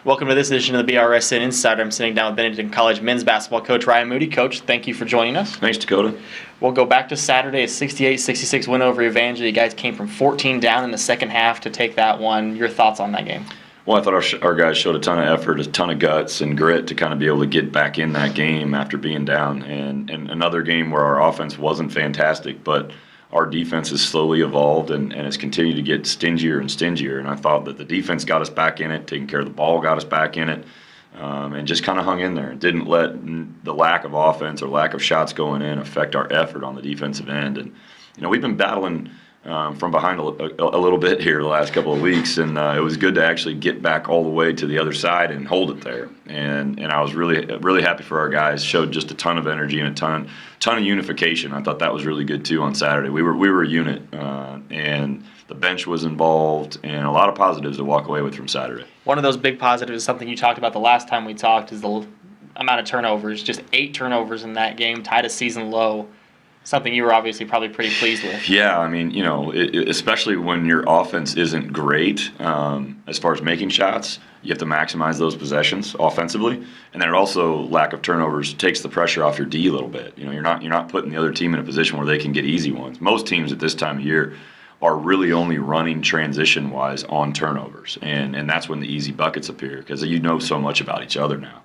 Welcome to this edition of the BRSN Insider. I'm sitting down with Benedictine College men's basketball coach Ryan Moody. Coach, thank you for joining us. Thanks, Dakota. We'll go back to Saturday, a 68-66 win over Evangel. You guys came from 14 down in the second half to take that one. Your thoughts on that game? Well, I thought our guys showed a ton of effort, a ton of guts and grit to kind of be able to get back in that game after being down. And another game where our offense wasn't fantastic, but our defense has slowly evolved and has continued to get stingier and stingier. And I thought that the defense got us back in it, taking care of the ball got us back in it, and just kind of hung in there. It didn't let the lack of offense or lack of shots going in affect our effort on the defensive end. And, we've been battling from behind a little bit here the last couple of weeks, and it was good to actually get back all the way to the other side and hold it there. And I was really happy for our guys. Showed just a ton of energy and a ton of unification. I thought that was really good too on Saturday. We were a unit, and the bench was involved, and a lot of positives to walk away with from Saturday. One of those big positives is something you talked about the last time we talked is the amount of turnovers. Just 8 turnovers in that game, tied a season low. Something you were obviously probably pretty pleased with. Yeah, especially when your offense isn't great as far as making shots, you have to maximize those possessions offensively, and then it also, lack of turnovers takes the pressure off your D a little bit. You're not putting the other team in a position where they can get easy ones. Most teams at this time of year are really only running transition-wise on turnovers, and that's when the easy buckets appear because you know so much about each other now.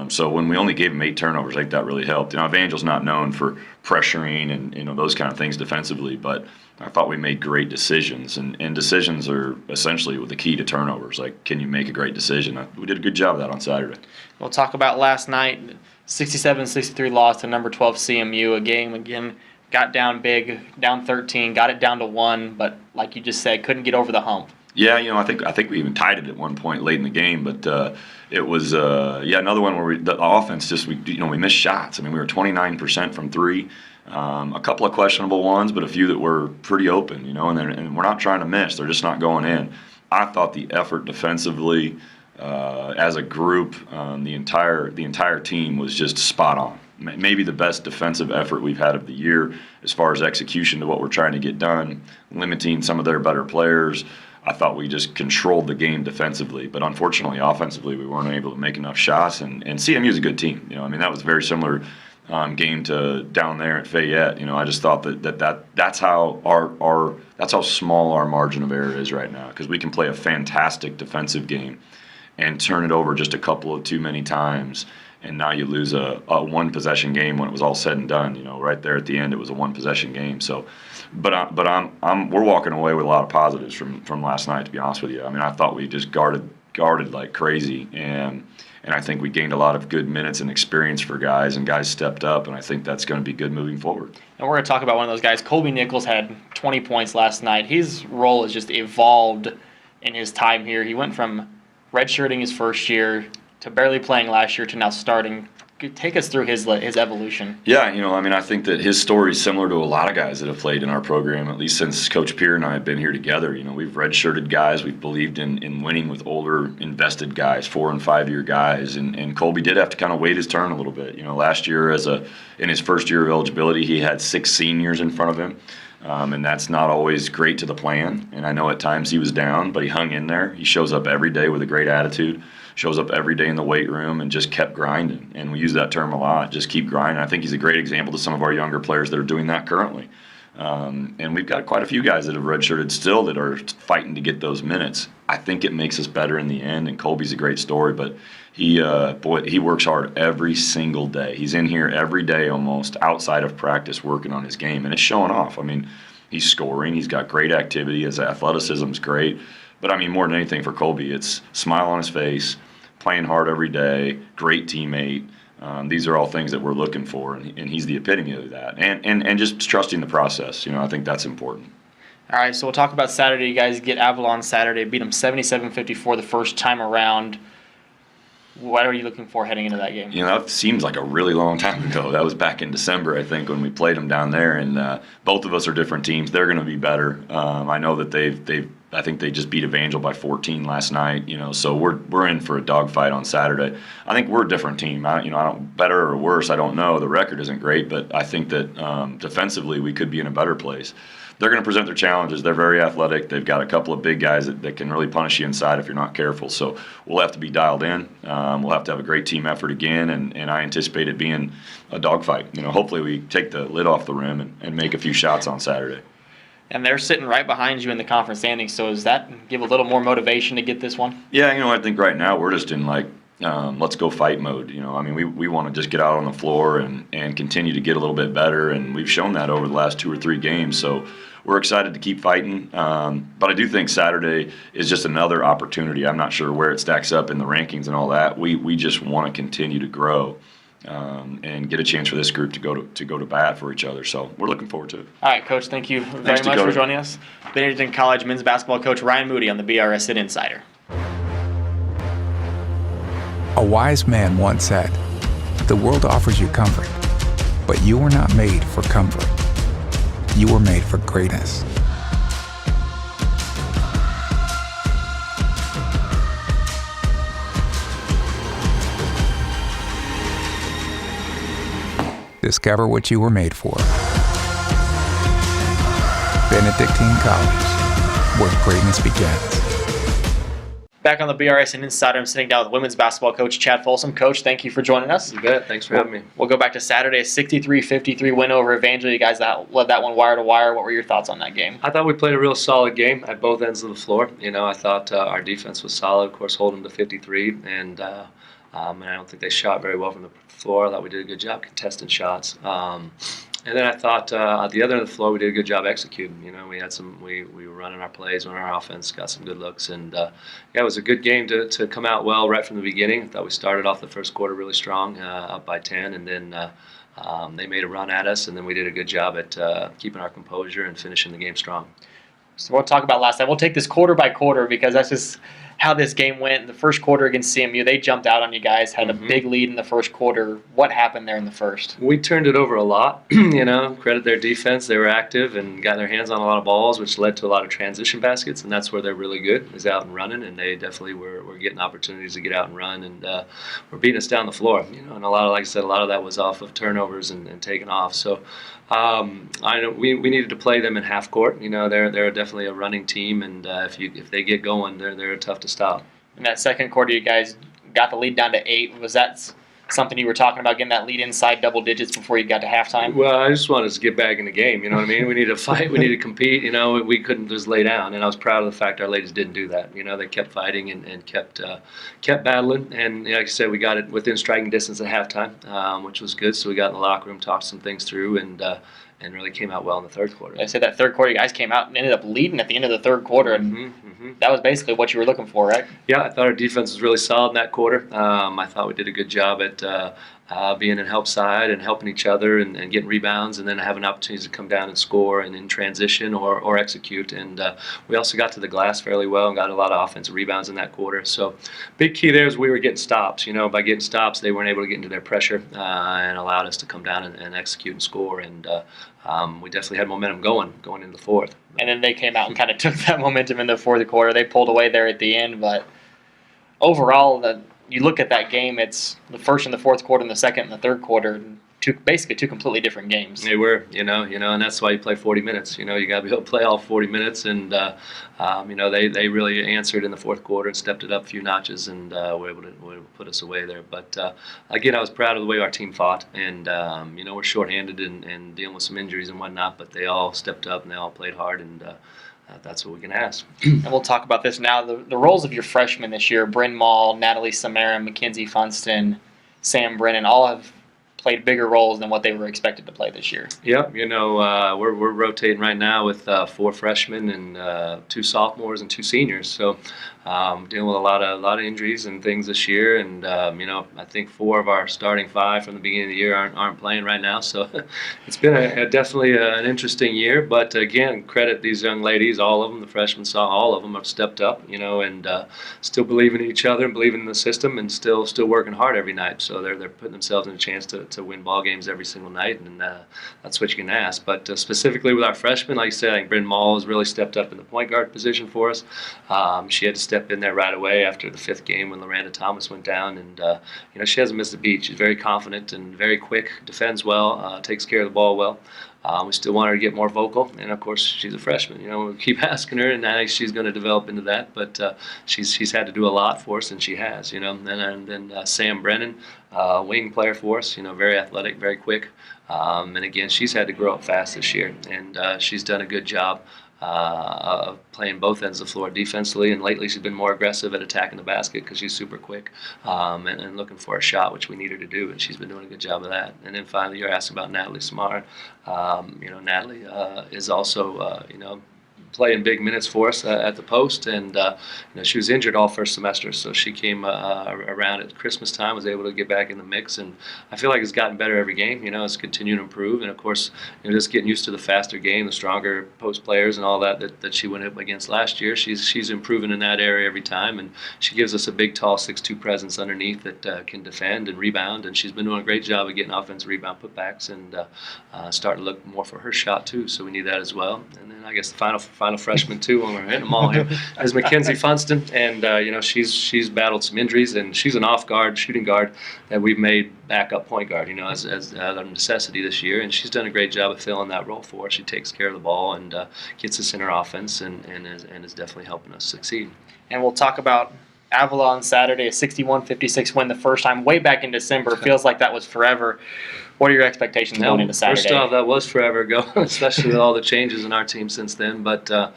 So when we only gave them 8 turnovers, I think that really helped. Evangel's not known for pressuring and those kind of things defensively, but I thought we made great decisions, and decisions are essentially the key to turnovers. Like, can you make a great decision? We did a good job of that on Saturday. We'll talk about last night, 67-63 loss to number 12 CMU. A game, again, got down big, down 13, got it down to 1, but like you just said, couldn't get over the hump. Yeah, I think we even tied it at one point late in the game, but it was another one where the offense just we missed shots. We were 29% from 3, a couple of questionable ones, but a few that were pretty open, and we're not trying to miss; they're just not going in. I thought the effort defensively, as a group, the entire team was just spot on. Maybe the best defensive effort we've had of the year as far as execution to what we're trying to get done, limiting some of their better players. I thought we just controlled the game defensively, but unfortunately, offensively, we weren't able to make enough shots. And CMU is a good team. That was a very similar game to down there at Fayette. I just thought that's how that's how small our margin of error is right now, because we can play a fantastic defensive game and turn it over just a couple of too many times, and now you lose a one possession game when it was all said and done. Right there at the end, it was a one possession game. So. But we're walking away with a lot of positives from last night, to be honest with you. I thought we just guarded like crazy, and I think we gained a lot of good minutes and experience for guys, and guys stepped up, and I think that's going to be good moving forward. And we're going to talk about one of those guys. Colby Nichols had 20 points last night. His role has just evolved in his time here. He went from redshirting his first year to barely playing last year to now starting. Take us through his evolution. Yeah, I think that his story is similar to a lot of guys that have played in our program, at least since Coach Peer and I have been here together. We've redshirted guys. We've believed in winning with older, invested guys, 4- and 5-year guys. And Colby did have to kind of wait his turn a little bit. Last year, in his first year of eligibility, he had 6 seniors in front of him. And that's not always great to the plan. And I know at times he was down, but he hung in there. He shows up every day with a great attitude, shows up every day in the weight room, and just kept grinding. And we use that term a lot, just keep grinding. I think he's a great example to some of our younger players that are doing that currently. And we've got quite a few guys that have redshirted still that are fighting to get those minutes. I think it makes us better in the end, and Colby's a great story, but he works hard every single day. He's in here every day almost outside of practice working on his game, and it's showing off. He's scoring. He's got great activity. His athleticism's great. But, more than anything for Colby, it's smile on his face, playing hard every day, great teammate. These are all things that we're looking for, and he's the epitome of that. And just trusting the process. I think that's important. All right, so we'll talk about Saturday. You guys get Avalon Saturday, beat them 77-54 the first time around. What are you looking for heading into that game? That seems like a really long time ago. That was back in December, I think, when we played them down there. And both of us are different teams. They're going to be better. I know that I think they just beat Evangel by 14 last night. So we're in for a dogfight on Saturday. I think we're a different team. I don't better or worse. I don't know. The record isn't great, but I think that defensively we could be in a better place. they're going to present their challenges. They're very athletic. They've got a couple of big guys that can really punish you inside if you're not careful. So we'll have to be dialed in. We'll have to have a great team effort again, and I anticipate it being a dogfight. Hopefully we take the lid off the rim and make a few shots on Saturday. And they're sitting right behind you in the conference standings, so does that give a little more motivation to get this one? Yeah, I think right now we're just in let's go fight mode. We want to just get out on the floor and continue to get a little bit better, and we've shown that over the last 2 or 3 games. So we're excited to keep fighting. But I do think Saturday is just another opportunity. I'm not sure where it stacks up in the rankings and all that. We just want to continue to grow. And get a chance for this group to go to bat for each other. So we're looking forward to it. All right, Coach, thank you very much Dakota. for joining us. Benedictine College men's basketball coach Ryan Moody on the BRSN Insider. A wise man once said, "The world offers you comfort, but you were not made for comfort. You were made for greatness." Discover what you were made for. Benedictine College, where greatness begins. Back on the BRSN Insider, I'm sitting down with women's basketball coach Chad Folsom. Coach, thank you for joining us. You bet. Thanks for having me. We'll go back to Saturday, a 63-53 win over Evangel. You guys led that one wire to wire. What were your thoughts on that game? I thought we played a real solid game at both ends of the floor. I thought our defense was solid, of course, holding to 53, and I don't think they shot very well from the floor. I thought we did a good job contesting shots. And then I thought at the other end of the floor, we did a good job executing. We had we were running our plays, running our offense, got some good looks, and it was a good game to come out well right from the beginning. I thought we started off the first quarter really strong, up by 10, and then they made a run at us, and then we did a good job at keeping our composure and finishing the game strong. So we'll talk about last night. We'll take this quarter by quarter because that's just how this game went. The first quarter against CMU, they jumped out on you guys, had a big lead in the first quarter. What happened there in the first? We turned it over a lot. Credit their defense. They were active and got their hands on a lot of balls, which led to a lot of transition baskets, and that's where they're really good, is out and running, and they definitely were getting opportunities to get out and run, and were beating us down the floor. And like I said, a lot of that was off of turnovers and taking off. So I know we needed to play them in half court. They're definitely a running team, and if they get going, they're tough to stop. In that second quarter, you guys got the lead down to 8. Was that something you were talking about, getting that lead inside double digits before you got to halftime? Well, I just wanted to get back in the game. You know what I mean? We need to fight. We need to compete. We couldn't just lay down. And I was proud of the fact our ladies didn't do that. They kept fighting and kept battling. And like I said, we got it within striking distance at halftime, which was good. So we got in the locker room, talked some things through, and really came out well in the third quarter. I said that third quarter, you guys came out and ended up leading at the end of the third quarter, and that was basically what you were looking for, right? Yeah, I thought our defense was really solid in that quarter. I thought we did a good job at being in help side and helping each other and getting rebounds, and then having opportunities to come down and score and in transition or execute. And we also got to the glass fairly well and got a lot of offensive rebounds in that quarter. So big key there is we were getting stops. By getting stops, they weren't able to get into their pressure and allowed us to come down and execute and score. And we definitely had momentum going into the fourth. And then they came out and kind of took that momentum in the fourth quarter. They pulled away there at the end, but overall, you look at that game, it's the first and the fourth quarter and the second and the third quarter, basically two completely different games. They were, and that's why you play 40 minutes. You got to be able to play all 40 minutes, and they really answered in the fourth quarter and stepped it up a few notches, and were able to put us away there. But again, I was proud of the way our team fought, and we're shorthanded and dealing with some injuries and whatnot, but they all stepped up and they all played hard, and that's what we can ask. And we'll talk about this now. The roles of your freshmen this year, Bryn Mall, Natalie Samara, Mackenzie Funston, Sam Brennan, all have played bigger roles than what they were expected to play this year. Yep, we're rotating right now with 4 freshmen and 2 sophomores and 2 seniors. So dealing with a lot of injuries and things this year, and I think 4 of our starting 5 from the beginning of the year aren't playing right now. So it's been definitely an interesting year. But again, credit these young ladies, all of them, the freshmen, all of them have stepped up, and still believing in each other and believing in the system, and still working hard every night. So they're putting themselves in a chance to win ball games every single night, and that's what you can ask. But specifically with our freshmen, like I said, I think Bryn Mall has really stepped up in the point guard position for us. She had to step in there right away after the 5th game when Loranda Thomas went down. And she hasn't missed a beat. She's very confident and very quick, defends well, takes care of the ball well. We still want her to get more vocal, and of course she's a freshman. We keep asking her, and I think she's going to develop into that. But she's had to do a lot for us, and she has. And then Sam Brennan, wing player for us. Very athletic, very quick. And again, she's had to grow up fast this year, and she's done a good job of playing both ends of the floor defensively, and lately she's been more aggressive at attacking the basket because she's super quick and looking for a shot, which we need her to do, and she's been doing a good job of that. And then finally, you're asking about Natalie Samar. Natalie is also, playing big minutes for us at the post, and she was injured all first semester, so she came around at Christmas time, was able to get back in the mix, and I feel like it's gotten better every game. It's continued to improve, and of course, just getting used to the faster game, the stronger post players, and all that she went up against last year. She's improving in that area every time, and she gives us a big, tall 6'2" presence underneath that can defend and rebound, and she's been doing a great job of getting offensive rebound putbacks and starting to look more for her shot too. So we need that as well. And then I guess the final freshman too, when we're hitting them all here, is Mackenzie Funston, and she's battled some injuries, and she's an off guard, shooting guard that we've made backup point guard, as a necessity this year, and she's done a great job of filling that role for us. She takes care of the ball and gets us in our offense, and is definitely helping us succeed. And we'll talk about Avalon Saturday, a 61-56 win the first time way back in December. Feels like that was forever. What are your expectations going into Saturday? First off, that was forever ago, especially with all the changes in our team since then. But they're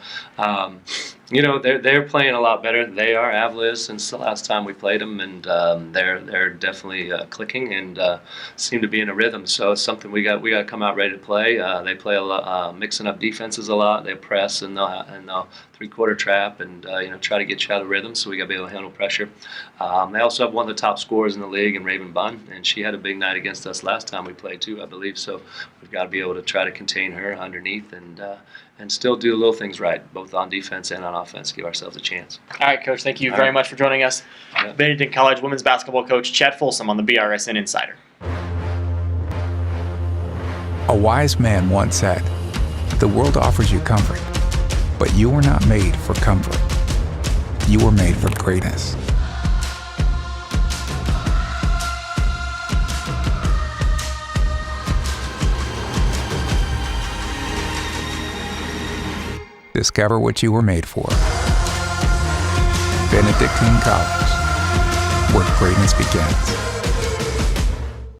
playing a lot better. They are Avila since the last time we played them, and they're definitely clicking and seem to be in a rhythm. So it's something we got to come out ready to play. They play a lot, mixing up defenses a lot. They press and they'll three-quarter trap and try to get you out of rhythm. So we got to be able to handle pressure. They also have one of the top scorers in the league in Raven Bunn, and she had a big night against us last time we played too, I believe. So we've got to be able to try to contain her underneath and still do little things right, both on defense and on offense, give ourselves a chance. All right, Coach, thank you very much for joining us. Yeah. Benedictine College women's basketball coach Chad Folsom on the BRSN Insider. A wise man once said, "The world offers you comfort, but you were not made for comfort. You were made for greatness." Discover what you were made for. Benedictine College, where greatness begins.